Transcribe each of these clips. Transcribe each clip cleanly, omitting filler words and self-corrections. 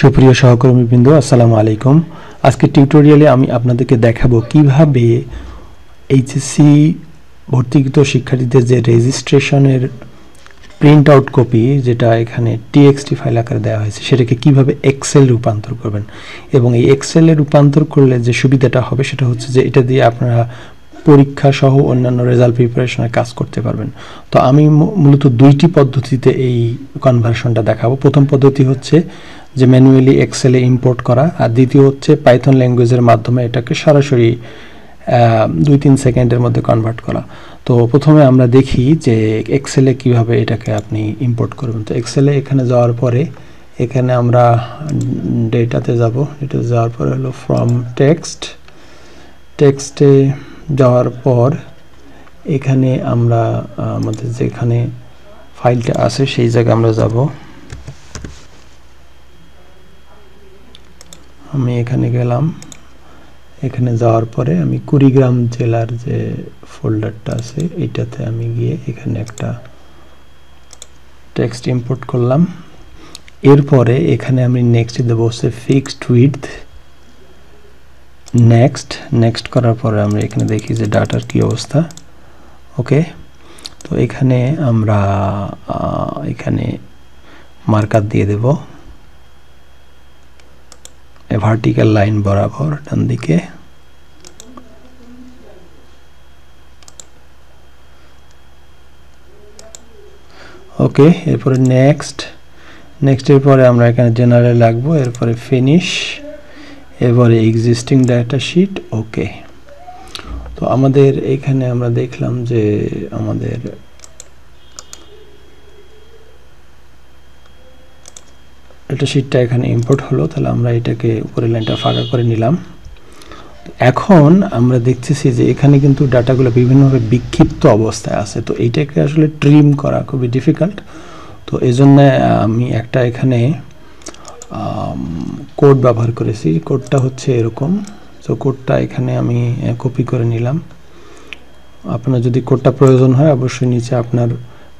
সুপ্রিয় সহকর্মীবৃন্দ, আসসালামু আলাইকুম। আজকে টিউটোরিয়ালে আমি আপনাদেরকে দেখাবো কিভাবে এইচএসসি ভর্তিকৃত শিক্ষার্থীদের যে রেজিস্ট্রেশনের প্রিন্ট আউট কপি, যেটা এখানে টিএক্সটি ফাইল আকারে দেওয়া হয়েছে, সেটাকে কিভাবে এক্সেল রূপান্তর করবেন। এবং এই এক্সেলে রূপান্তর করলে যে সুবিধাটা হবে সেটা হচ্ছে যে এটা দিয়ে আপনারা পরীক্ষা সহ অন্যান্য রেজাল্ট প্রিপারেশনের কাজ করতে পারবেন। তো আমি মূলত দুইটি পদ্ধতিতে এই কনভার্সনটা দেখাবো। প্রথম পদ্ধতি হচ্ছে যে ম্যানুয়ালি এক্সেলে ইম্পোর্ট করা, আর দ্বিতীয় হচ্ছে পাইথন ল্যাঙ্গুয়েজের মাধ্যমে এটাকে সরাসরি 2-3 সেকেন্ডের মধ্যে কনভার্ট করা। তো প্রথমে আমরা দেখি যে এক্সেলে কিভাবে এটাকে আপনি ইম্পোর্ট করবেন। তো এক্সেলে এখানে যাওয়ার পরে এখানে আমরা ডেটাতে যাব। ডেটাতে যাওয়ার পরে হলো ফ্রম টেক্সটে যাওয়ার পর এখানে আমরা আমাদের যেখানে ফাইলটা আছে সেই জায়গায় আমরা যাব। আমি এখানে গেলাম। এখানে যাওয়ার পরে আমি কুড়িগ্রাম জেলার যে ফোল্ডারটা আছে এইটাতে আমি গিয়ে এখানে একটা টেক্সট ইম্পোর্ট করলাম। এরপরে এখানে আমি নেক্সট দেব হচ্ছে ফিক্সড উইডথ। নেক্সট করার পরে আমরা এখানে দেখি যে ডাটার কি অবস্থা। ওকে, তো এখানে আমরা এখানে মার্কার দিয়ে দেব ভার্টিক্যাল লাইন বরাবর ডান দিকে। ওকে, এরপরে নেক্সটের পরে আমরা এখানে জেনারেল রাখবো, এরপরে ফিনিশ, এরপরে এক্সিস্টিং ডাটা শিট। ওকে, তো আমাদের এখানে আমরা দেখলাম যে আমাদের ডাটা শিটটা এখানে ইম্পোর্ট হলো। তাহলে আমরা এটাকে উপরের লাইনটা ফাঁকা করে নিলাম। এখন আমরা দেখতেছি যে এখানে কিন্তু ডাটাগুলো বিভিন্নভাবে বিক্ষিপ্ত অবস্থায় আছে। তো এইটাকে আসলে ট্রিম করা খুবই ডিফিকাল্ট। তো এই জন্য আমি একটা এখানে কোড ব্যবহার করেছি। কোডটা হচ্ছে এরকম। তো কোডটা এখানে আমি কপি করে নিলাম। আপনার যদি কোডটা প্রয়োজন হয় অবশ্যই নিচে আপনার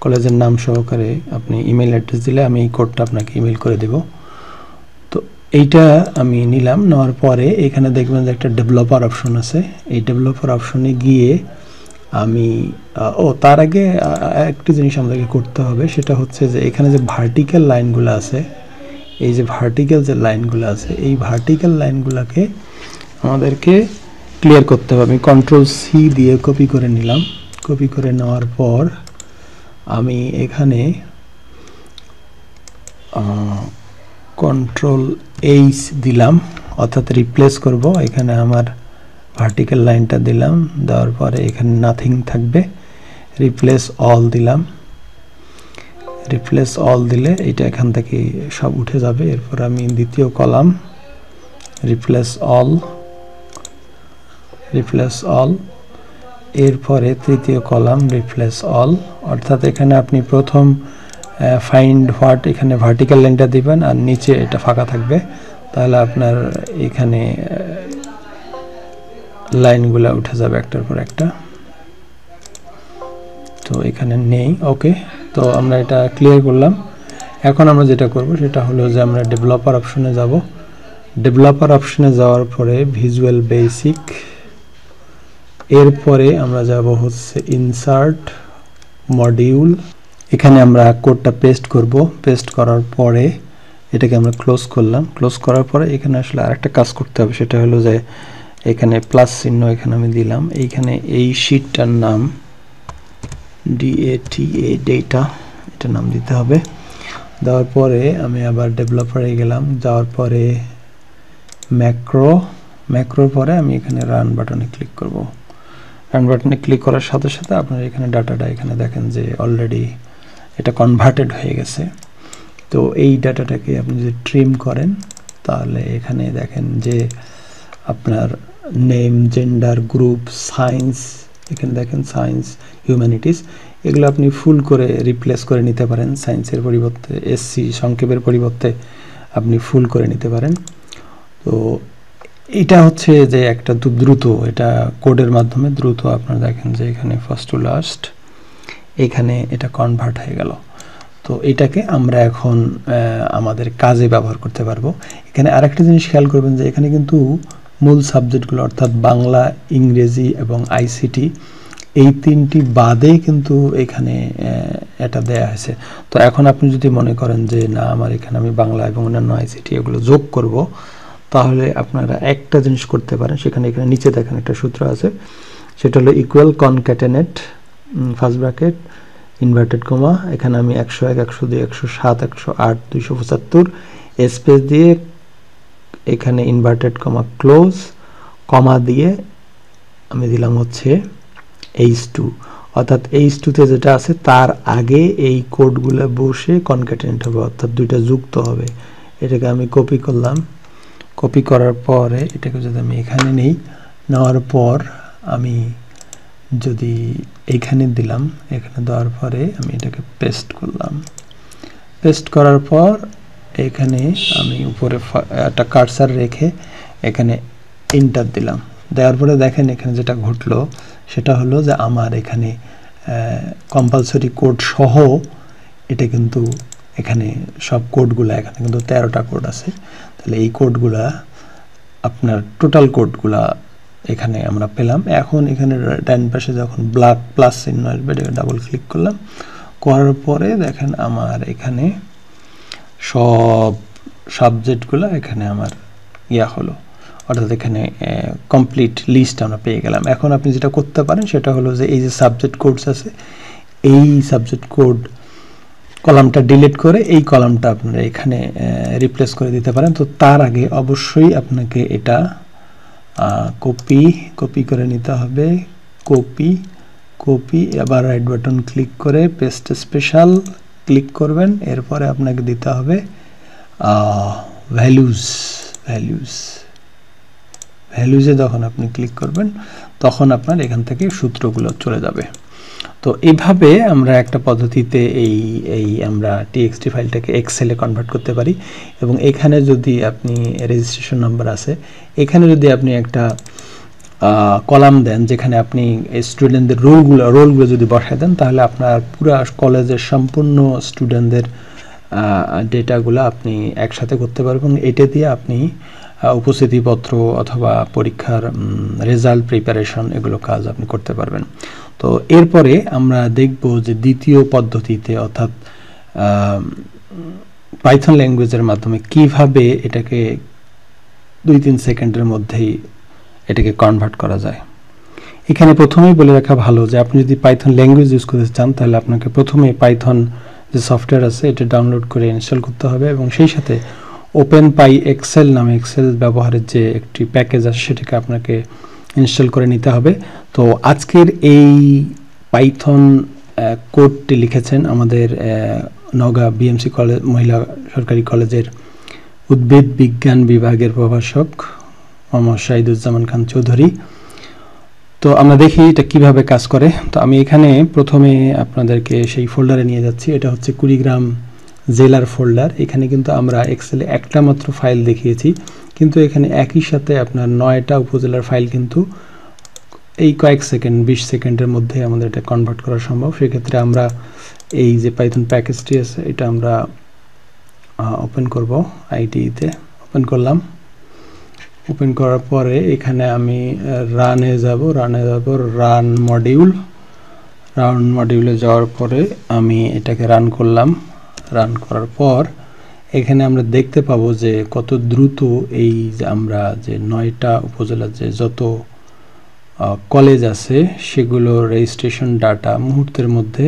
কলেজের নাম সহকারে আপনি ইমেল অ্যাড্রেস দিলে আমি এই কোডটা আপনাকে ইমেল করে দেব। তো এইটা আমি নিলাম। নেওয়ার পরে এখানে দেখবেন যে একটা ডেভেলপার অপশন আছে। এই ডেভেলপার অপশনে গিয়ে আমি তার আগে একটি জিনিস আমাদেরকে করতে হবে, সেটা হচ্ছে যে এখানে যে ভার্টিক্যাল লাইনগুলো আছে, এই যে ভার্টিক্যাল যে লাইনগুলো আছে, এই ভার্টিক্যাল লাইনগুলোকে আমাদেরকে ক্লিয়ার করতে হবে। আমি Ctrl+C দিয়ে কপি করে নিলাম। কপি করে নেওয়ার পর আমি এখানে Ctrl+H দিলাম, অর্থাৎ রিপ্লেস করব। এখানে আমার ভার্টিক্যাল লাইনটা দিলাম, দেওয়ার পরে এখানে নাথিং থাকবে। রিপ্লেস অল দিলাম। রিপ্লেস অল দিলে এটা এখান থেকে সব উঠে যাবে। এরপর আমি দ্বিতীয় কলাম রিপ্লেস অল, এরপরে তৃতীয় কলাম রিপ্লেস অল। অর্থাৎ এখানে আপনি প্রথম ফাইন্ড হোয়াট এখানে ভার্টিক্যাল লাইনটা দিবেন আর নিচে এটা ফাঁকা থাকবে। তাহলে আপনার এখানে লাইনগুলো উঠে যাবে একটার পর একটা। তো এখানে নেই। ওকে, তো আমরা এটা ক্লিয়ার করলাম। এখন আমরা যেটা করব সেটা হলো যে আমরা ডেভেলপার অপশনে যাব। ডেভেলপার অপশনে যাওয়ার পরে ভিজুয়াল বেসিক, এরপরে আমরা যাব হচ্ছে ইনসার্ট মডিউল। এখানে আমরা কোডটা পেস্ট করব। পেস্ট করার পরে এটাকে আমরা ক্লোজ করলাম। ক্লোজ করার পরে এখানে আসলে আরেকটা কাজ করতে হবে, সেটা হলো যে এখানে প্লাস চিহ্ন এখানে আমি দিলাম। এইখানে এই শিটটার নাম ডেটা, এটা নাম দিতে হবে। দেওয়ার পরে আমি আবার ডেভেলপারে গেলাম। যাওয়ার পরে ম্যাক্রোর পরে আমি এখানে রান বাটনে ক্লিক করব। রান বাটনে ক্লিক করার সাথে সাথে আপনার এখানে ডাটাটা এখানে দেখেন যে অলরেডি এটা কনভার্টেড হয়ে গেছে। তো এই ডাটাটাকে আপনি যদি ট্রিম করেন তাহলে এখানে দেখেন যে আপনার নেম, জেন্ডার, গ্রুপ, সায়েন্স, এখানে দেখেন সায়েন্স, হিউম্যানিটিস, এগুলো আপনি ফুল করে রিপ্লেস করে নিতে পারেন। সায়েন্সের পরিবর্তে এসসি সংক্ষেপের পরিবর্তে আপনি ফুল করে নিতে পারেন। তো এটা হচ্ছে যে একটা দ্রুত, এটা কোডের মাধ্যমে দ্রুত আপনারা দেখেন যে এখানে ফার্স্ট টু লাস্ট এখানে এটা কনভার্ট হয়ে গেল। তো এটাকে আমরা এখন আমাদের কাজে ব্যবহার করতে পারবো। এখানে আরেকটা জিনিস খেয়াল করবেন যে এখানে কিন্তু মূল সাবজেক্টগুলো অর্থাৎ বাংলা, ইংরেজি এবং আইসিটি এই তিনটি বাদে কিন্তু এখানে এটা দেয়া হয়েছে। তো এখন আপনি যদি মনে করেন যে না আমার এখানে আমি বাংলা এবং অন্যান্য আইসিটি এগুলো যোগ করব, তাহলে আপনারা একটা জিনিস করতে পারেন। সেখানে এখানে নিচে দেখেন একটা সূত্র আছে, সেটা হলো equal concatenate first bracket inverted comma, এখানে আমি 101, 102, 107, 108, 275 স্পেস দিয়ে এখানে ইনভার্টেড কমা ক্লোজ কমা দিয়ে আমি দিলাম হচ্ছে H2, অর্থাৎ H2 তে যেটা আছে তার আগে এই কোডগুলো বসে কনক্যাটেনেট হবে, অর্থাৎ দুইটা যুক্ত হবে। এটাকে আমি কপি করলাম, কপি করার পরে এটাকে যদি আমি এখানে নেই, নেওয়ার পর আমি যদি এখানে দিলাম, এখানে দেওয়ার পরে আমি এটাকে পেস্ট করলাম, পেস্ট করার পর এখানে আমি উপরে একটা কার্সার রেখে এখানে এন্টার দিলাম। দেওয়ার পরে দেখেন এখানে যেটা ঘটলো সেটা হলো যে আমার এখানে কম্পালসরি কোড সহ এটা কিন্তু এখানে সব কোডগুলো এখানে কিন্তু 13টা কোড আছে। তাহলে এই কোডগুলা আপনার টোটাল কোডগুলা এখানে আমরা পেলাম। এখন এখানে ডান পাশে যখন ব্ল্যাক প্লাস চিহ্ন আসবে এটাকে ডাবল ক্লিক করলাম, করার পরে দেখেন আমার এখানে সব সাবজেক্টগুলো এখানে আমার হলো, অর্থাৎ এখানে কমপ্লিট লিস্ট আমরা পেয়ে গেলাম। এখন আপনি যেটা করতে পারেন সেটা হলো যে এই যে সাবজেক্ট কোডস আছে, এই সাবজেক্ট কোড কলামটা ডিলিট করে এই কলামটা আপনারা এখানে রিপ্লেস করে দিতে পারেন। তো তার আগে অবশ্যই আপনাকে এটা কপি করে নিতে হবে, কপি আবার রাইট বাটন ক্লিক করে পেস্ট স্পেশাল ক্লিক করবেন। এরপরে আপনাকে দিতে হবে ভ্যালুজে যখন আপনি ক্লিক করবেন তখন আপনার এখান থেকে সূত্রগুলো চলে যাবে। তো এইভাবে আমরা একটা পদ্ধতিতে এই আমরা টিএক্সটি ফাইলটাকে এক্সেলে কনভার্ট করতে পারি। এবং এখানে যদি আপনি রেজিস্ট্রেশন নাম্বার আছে, এখানে যদি আপনি একটা কলাম দেন যেখানে আপনি স্টুডেন্টদের রোলগুলো যদি বসায় দেন, তাহলে আপনার পুরো কলেজের সম্পূর্ণ স্টুডেন্টদের ডেটাগুলো আপনি একসাথে করতে পারবেন। এটা দিয়ে আপনি উপস্থিতিপত্র অথবা পরীক্ষার রেজাল্ট প্রিপারেশন এগুলো কাজ আপনি করতে পারবেন। তো এরপরে আমরা দেখব যে দ্বিতীয় পদ্ধতিতে অর্থাৎ পাইথন ল্যাঙ্গুয়েজের মাধ্যমে কিভাবে এটাকে 2-3 সেকেন্ডের মধ্যেই এটাকে কনভার্ট করা যায়। এখানে প্রথমেই বলে রাখা ভালো যে আপনি যদি পাইথন ল্যাঙ্গুয়েজ ইউজ করতে চান তাহলে আপনাকে প্রথমে পাইথন যে সফটওয়্যার আছে এটা ডাউনলোড করে ইনস্টল করতে হবে এবং সেই সাথে ওপেন পাই এক্সেল নামে এক্সেল ব্যবহারের যে একটি প্যাকেজ আছে সেটাকে আপনাকে ইনস্টল করে নিতে হবে। তো আজকের এই পাইথন কোডটি লিখেছেন আমাদের নওগাঁ বিএমসি কলেজ মহিলা সরকারি কলেজের উদ্ভিদ বিজ্ঞান বিভাগের প্রভাষক মোহাম্মদ শাহিদুজ্জামান খান চৌধুরী। তো আমরা দেখি এটা কিভাবে কাজ করে। তো আমি এখানে প্রথমে আপনাদেরকে সেই ফোল্ডারে নিয়ে যাচ্ছি। এটা হচ্ছে কুড়িগ্রাম জেলার ফোল্ডার। এখানে কিন্তু আমরা এক্সেলে একটা মাত্র ফাইল দেখিয়েছি, কিন্তু এখানে একই সাথে আপনার 9টা উপজেলার ফাইল কিন্তু এই কয়েক সেকেন্ড 20 সেকেন্ডের মধ্যে আমাদের এটা কনভার্ট করা সম্ভব। সেক্ষেত্রে আমরা এই যে পাইথন প্যাকেজটি আছে এটা আমরা ওপেন করব, আইডিতে ওপেন করলাম। ওপেন করার পরে এখানে আমি রানে যাব, রান মডিউলে যাওয়ার পরে আমি এটাকে রান করলাম। রান করার পর এখানে আমরা দেখতে পাবো যে কত দ্রুত এই যে আমরা যে 9টা উপজেলার যে যত কলেজ আছে সেগুলো রেজিস্ট্রেশন ডাটা মুহূর্তের মধ্যে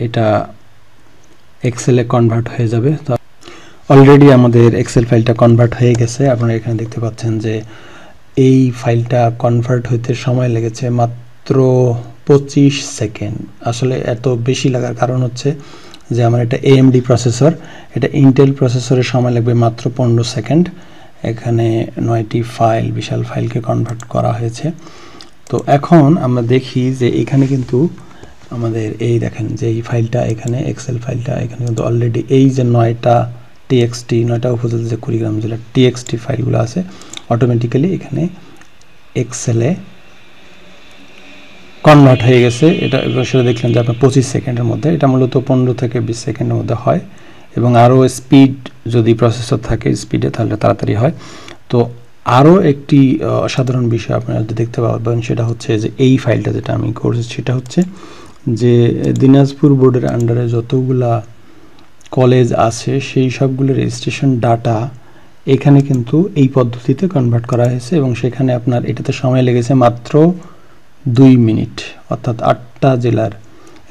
এটা এক্সেলে কনভার্ট হয়ে যাবে। তো অলরেডি আমাদের এক্সেল ফাইলটা কনভার্ট হয়ে গেছে। আপনারা এখানে দেখতে পাচ্ছেন যে এই ফাইলটা কনভার্ট হতে সময় লেগেছে মাত্র 25 সেকেন্ড। আসলে এত বেশি লাগার কারণ হচ্ছে যে আমার এটা AMD প্রসেসর, এটা ইন্টেল প্রসেসরের সময় লাগবে মাত্র 15 সেকেন্ড। এখানে 9টি ফাইল বিশাল ফাইলকে কনভার্ট করা হয়েছে। তো এখন আমরা দেখি যে এখানে কিন্তু আমাদের এই দেখেন যে এই ফাইলটা এখানে এক্সেল ফাইলটা এখানে কিন্তু অলরেডি এই যে 9টা উপজেলা যে কুড়িগ্রাম জেলার TXT ফাইলগুলো আছে অটোমেটিক্যালি এখানে এক্সেলে কনভার্ট হয়ে গেছে। এটা সেটা দেখলেন যে আপনার 25 সেকেন্ডের মধ্যে, এটা মূলত 15 থেকে 20 সেকেন্ডের মধ্যে হয়, এবং আরও স্পিড যদি প্রসেসর থাকে স্পিডে তাহলে তাড়াতাড়ি হয়। তো আরও একটি অসাধারণ বিষয় আপনারা দেখতে পাবেন, সেটা হচ্ছে যে এই ফাইলটা যেটা আমি করছি সেটা হচ্ছে যে দিনাজপুর বোর্ডের আন্ডারে যতগুলা কলেজ আছে সেই সবগুলো রেজিস্ট্রেশন ডাটা এখানে কিন্তু এই পদ্ধতিতে কনভার্ট করা হয়েছে, এবং সেখানে আপনার এটাতে সময় লেগেছে মাত্র 2 মিনিট, অর্থাৎ 8টা জেলার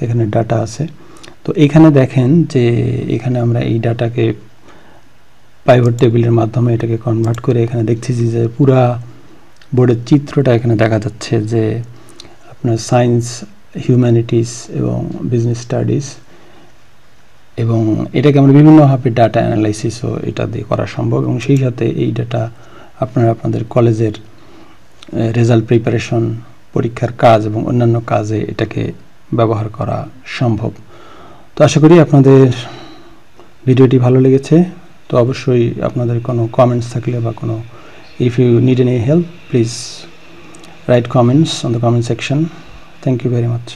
এখানে ডাটা আছে। তো এখানে দেখেন যে এখানে আমরা এই ডাটাকে পাইভট টেবিলের মাধ্যমে এটাকে কনভার্ট করে এখানে দেখছি যে পুরা বোর্ডের চিত্রটা এখানে দেখা যাচ্ছে, যে আপনার সায়েন্স, হিউম্যানিটিস এবং বিজনেস স্টাডিজ, এবং এটাকে আমরা বিভিন্নভাবে ডাটা অ্যানালাইসিসও এটা দিয়ে করা সম্ভব, এবং সেই সাথে এই ডাটা আপনারা আপনাদের কলেজের রেজাল্ট প্রিপারেশন, পরীক্ষার কাজ এবং অন্যান্য কাজে এটাকে ব্যবহার করা সম্ভব। তো আশা করি আপনাদের ভিডিওটি ভালো লেগেছে। তো অবশ্যই আপনাদের কোনো কমেন্টস থাকলে বা কোনো if you need any help, please write comments on the comment section. Thank you very much.